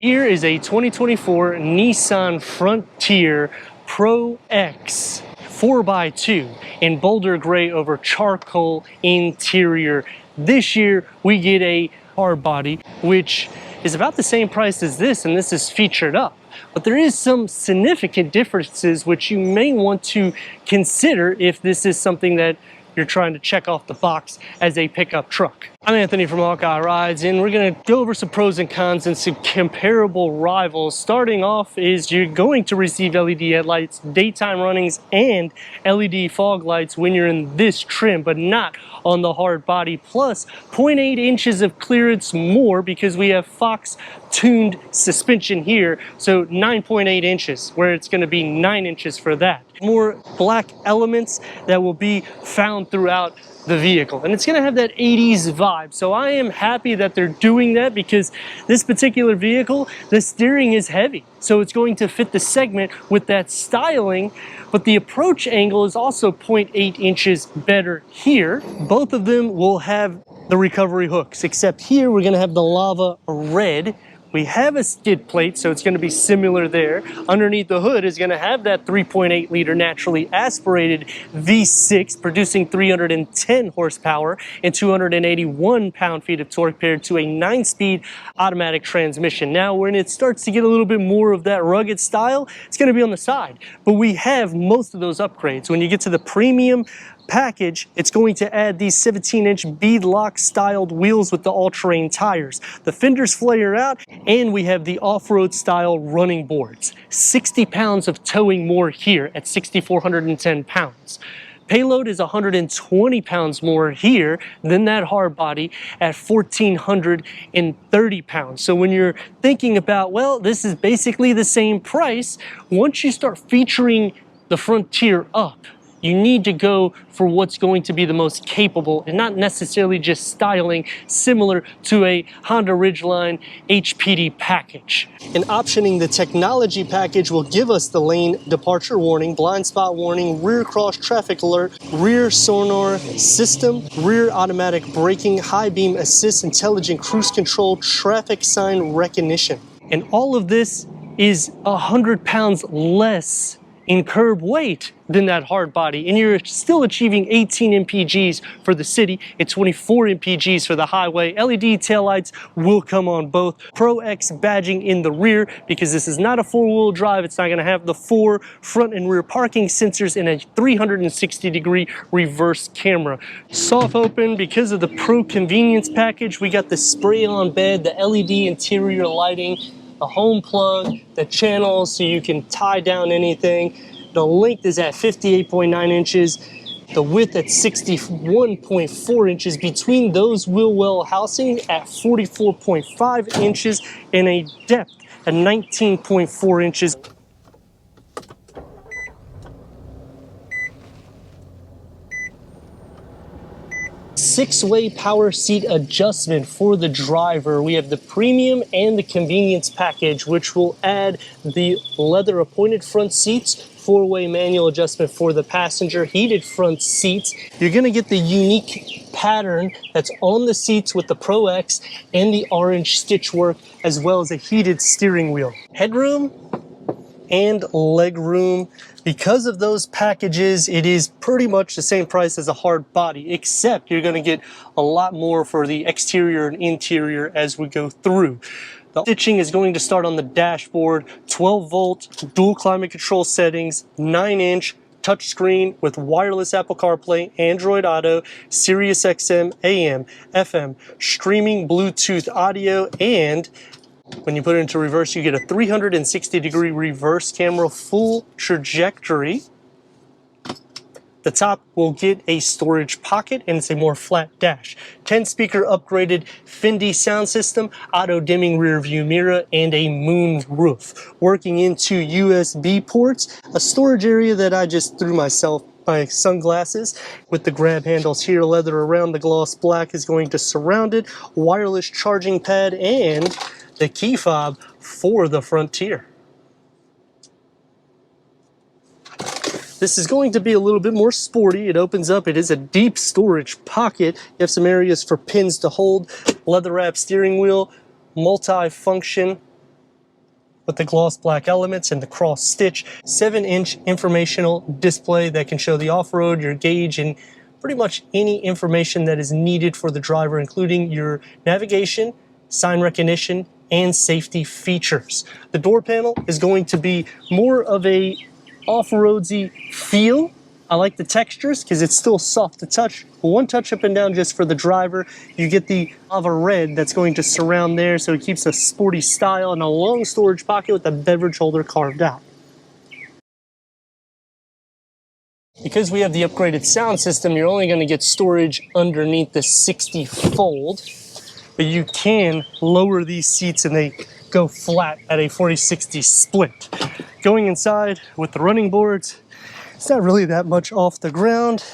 Here is a 2024 Nissan Frontier ProX 4x2 in Boulder Gray over charcoal interior. This year we get a hard body, which is about the same price as this, and this is featured up. But there is some significant differences which you may want to consider if this is something that you're trying to check off the box as a pickup truck. I'm Anthony from Hawkeye Rides, and we're gonna go over some pros and cons and some comparable rivals. Starting off is you're going to receive LED headlights, daytime runnings, and LED fog lights when you're in this trim, but not on the hard body. Plus 0.8 inches of clearance more because we have Fox tuned suspension here, so 9.8 inches, where it's gonna be 9 inches for that. More black elements that will be found throughout the vehicle, and it's going to have that 80s vibe. So I am happy that they're doing that, because this particular vehicle, the steering is heavy, so it's going to fit the segment with that styling, but the approach angle is also 0.8 inches better here. Both of them will have the recovery hooks, except here we're going to have the lava red. We have a skid plate, so it's going to be similar there. Underneath the hood is going to have that 3.8 liter naturally aspirated V6 producing 310 horsepower and 281 pound-feet of torque paired to a 9-speed automatic transmission. Now, when it starts to get a little bit more of that rugged style, it's going to be on the side. But we have most of those upgrades. When you get to the premium package, it's going to add these 17-inch beadlock styled wheels with the all-terrain tires. The fenders flare out, and we have the off-road style running boards. 60 pounds of towing more here at 6,410 pounds. Payload is 120 pounds more here than that hard body at 1,430 pounds. So when you're thinking about, well, this is basically the same price, once you start featuring the Frontier up, you need to go for what's going to be the most capable and not necessarily just styling similar to a Honda Ridgeline HPD package. And optioning the technology package will give us the lane departure warning, blind spot warning, rear cross traffic alert, rear sonar system, rear automatic braking, high beam assist, intelligent cruise control, traffic sign recognition. And all of this is 100 pounds less in curb weight than that hard body, and you're still achieving 18 mpgs for the city and 24 mpgs for the highway. LED taillights will come on both. ProX badging in the rear, because this is not a four-wheel drive. It's not going to have the 4 front and rear parking sensors and a 360-degree reverse camera. Soft open because of the Pro convenience package. We got the spray-on bed, the LED interior lighting, the home plug, the channels so you can tie down anything. The length is at 58.9 inches, the width at 61.4 inches, between those wheel well housing at 44.5 inches, and a depth at 19.4 inches. Six-way power seat adjustment for the driver. We have the premium and the convenience package, which will add the leather appointed front seats, 4-way manual adjustment for the passenger, heated front seats. You're gonna get the unique pattern that's on the seats with the ProX and the orange stitch work, as well as a heated steering wheel. Headroom and leg room. Because of those packages, it is pretty much the same price as a hard body, except you're going to get a lot more for the exterior and interior as we go through. The stitching is going to start on the dashboard, 12-volt dual climate control settings, 9-inch touchscreen with wireless Apple CarPlay, Android Auto, Sirius XM, AM, FM, streaming Bluetooth audio, and when you put it into reverse, you get a 360-degree reverse camera, full trajectory. The top will get a storage pocket, and it's a more flat dash. 10-speaker upgraded Fendi sound system, auto-dimming rear view mirror, and a moon roof. Working into USB ports, a storage area that I just threw myself my sunglasses with the grab handles here, leather around the gloss black is going to surround it, wireless charging pad, and the key fob for the Frontier. This is going to be a little bit more sporty. It opens up. It is a deep storage pocket. You have some areas for pins to hold, leather wrap steering wheel, multi-function with the gloss black elements and the cross stitch. 7-inch informational display that can show the off-road, your gauge, and pretty much any information that is needed for the driver, including your navigation, sign recognition, and safety features. The door panel is going to be more of a off-roadsy feel. I like the textures because it's still soft to touch. One touch up and down just for the driver. You get the lava red that's going to surround there, so it keeps a sporty style, and a long storage pocket with a beverage holder carved out. Because we have the upgraded sound system, you're only going to get storage underneath the 60 fold, but you can lower these seats and they go flat at a 40-60 split. Going inside with the running boards, it's not really that much off the ground.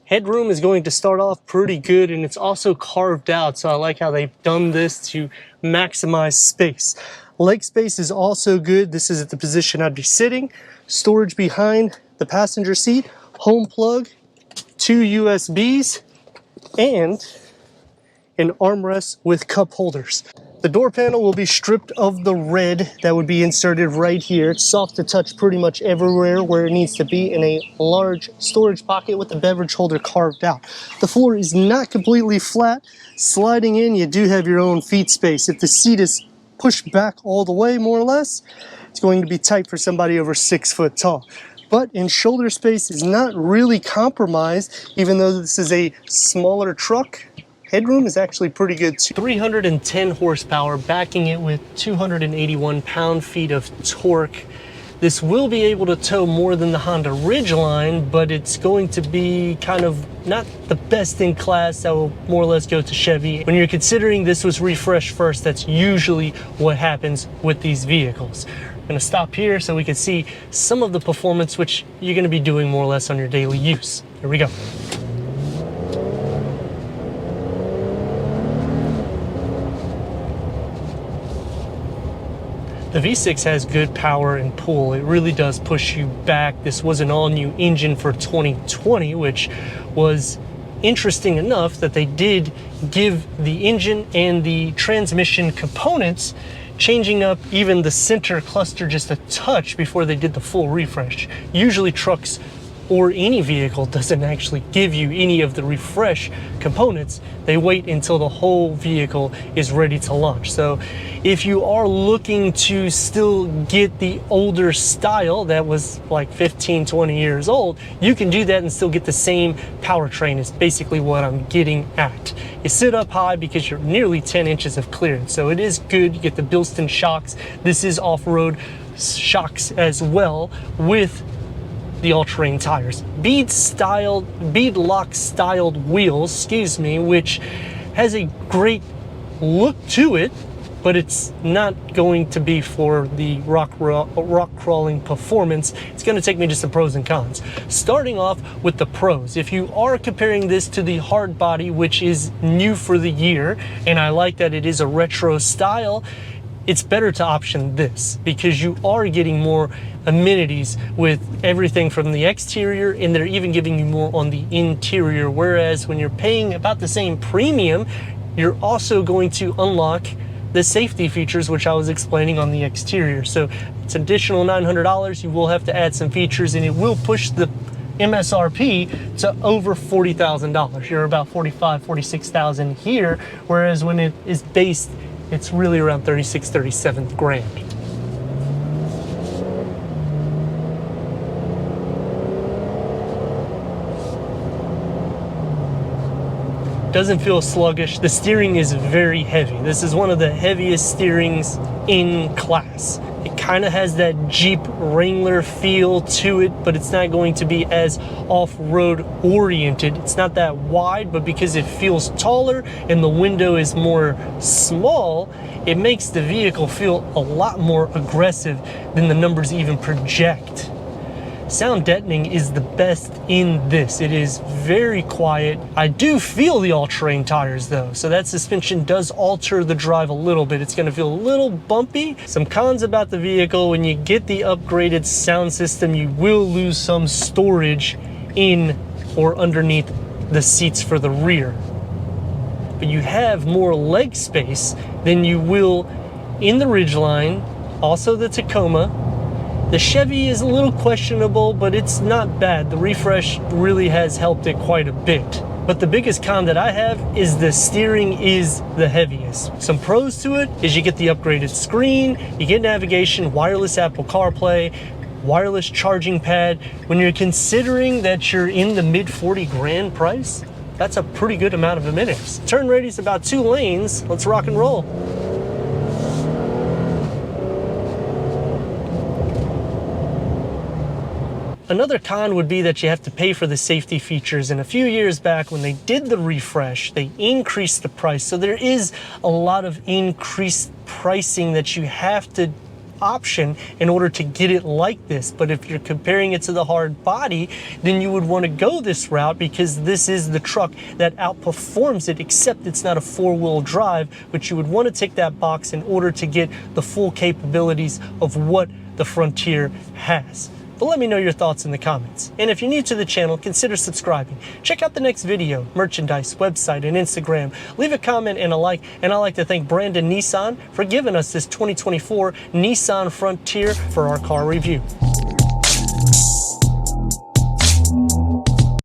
Headroom is going to start off pretty good, and it's also carved out, so I like how they've done this to maximize space. Leg space is also good. This is at the position I'd be sitting. Storage behind the passenger seat, home plug, 2 USBs, and an armrest with cup holders. The door panel will be stripped of the red that would be inserted right here. It's soft to touch pretty much everywhere where it needs to be, in a large storage pocket with the beverage holder carved out. The floor is not completely flat. Sliding in, you do have your own feet space. If the seat is pushed back all the way, more or less, it's going to be tight for somebody over 6 foot tall. But in shoulder space is not really compromised, even though this is a smaller truck. Headroom is actually pretty good too. 310 horsepower, backing it with 281 pound-feet of torque. This will be able to tow more than the Honda Ridgeline, but it's going to be kind of not the best in class. That will more or less go to Chevy. When you're considering this was refreshed first, that's usually what happens with these vehicles. I'm gonna stop here so we can see some of the performance which you're gonna be doing more or less on your daily use. Here we go. The V6 has good power and pull. It really does push you back. This was an all-new engine for 2020, which was interesting enough that they did give the engine and the transmission components, changing up even the center cluster just a touch before they did the full refresh. Usually trucks or any vehicle doesn't actually give you any of the refresh components. They wait until the whole vehicle is ready to launch. So if you are looking to still get the older style that was like 15, 20 years old, you can do that and still get the same powertrain. Is basically what I'm getting at. You sit up high because you're nearly 10 inches of clearance. So it is good. You get the Bilston shocks. This is off-road shocks as well, with the all-terrain tires. Bead lock styled wheels, which has a great look to it, but it's not going to be for the rock crawling performance. It's going to take me to some pros and cons. Starting off with the pros. If you are comparing this to the hard body, which is new for the year, and I like that it is a retro style, it's better to option this because you are getting more amenities with everything from the exterior, and they're even giving you more on the interior. Whereas when you're paying about the same premium, you're also going to unlock the safety features, which I was explaining on the exterior. So it's additional $900. You will have to add some features, and it will push the MSRP to over $40,000. You're about $45,000, $46,000 here, whereas when it is based, it's really around 36, 37 grand. Doesn't feel sluggish. The steering is very heavy. This is one of the heaviest steerings in class. It kind of has that Jeep Wrangler feel to it, but it's not going to be as off-road oriented. It's not that wide, but because it feels taller and the window is more small, it makes the vehicle feel a lot more aggressive than the numbers even project. Sound deadening is the best in this. It is very quiet. I do feel the all-terrain tires though, so that suspension does alter the drive a little bit. It's going to feel a little bumpy. Some cons about the vehicle: when you get the upgraded sound system, you will lose some storage in or underneath the seats for the rear. But you have more leg space than you will in the Ridgeline, also the Tacoma. The Chevy is a little questionable, but it's not bad. The refresh really has helped it quite a bit. But the biggest con that I have is the steering is the heaviest. Some pros to it is you get the upgraded screen, you get navigation, wireless Apple CarPlay, wireless charging pad. When you're considering that you're in the mid 40 grand price, that's a pretty good amount of amenities. Turn radius about 2 lanes. Let's rock and roll. Another con would be that you have to pay for the safety features, and a few years back when they did the refresh, they increased the price. So there is a lot of increased pricing that you have to option in order to get it like this. But if you're comparing it to the hard body, then you would want to go this route because this is the truck that outperforms it, except it's not a 4-wheel drive, which you would want to tick that box in order to get the full capabilities of what the Frontier has. But let me know your thoughts in the comments. And if you're new to the channel, consider subscribing. Check out the next video, merchandise, website, and Instagram. Leave a comment and a like. And I'd like to thank Brandon Nissan for giving us this 2024 Nissan Frontier for our car review.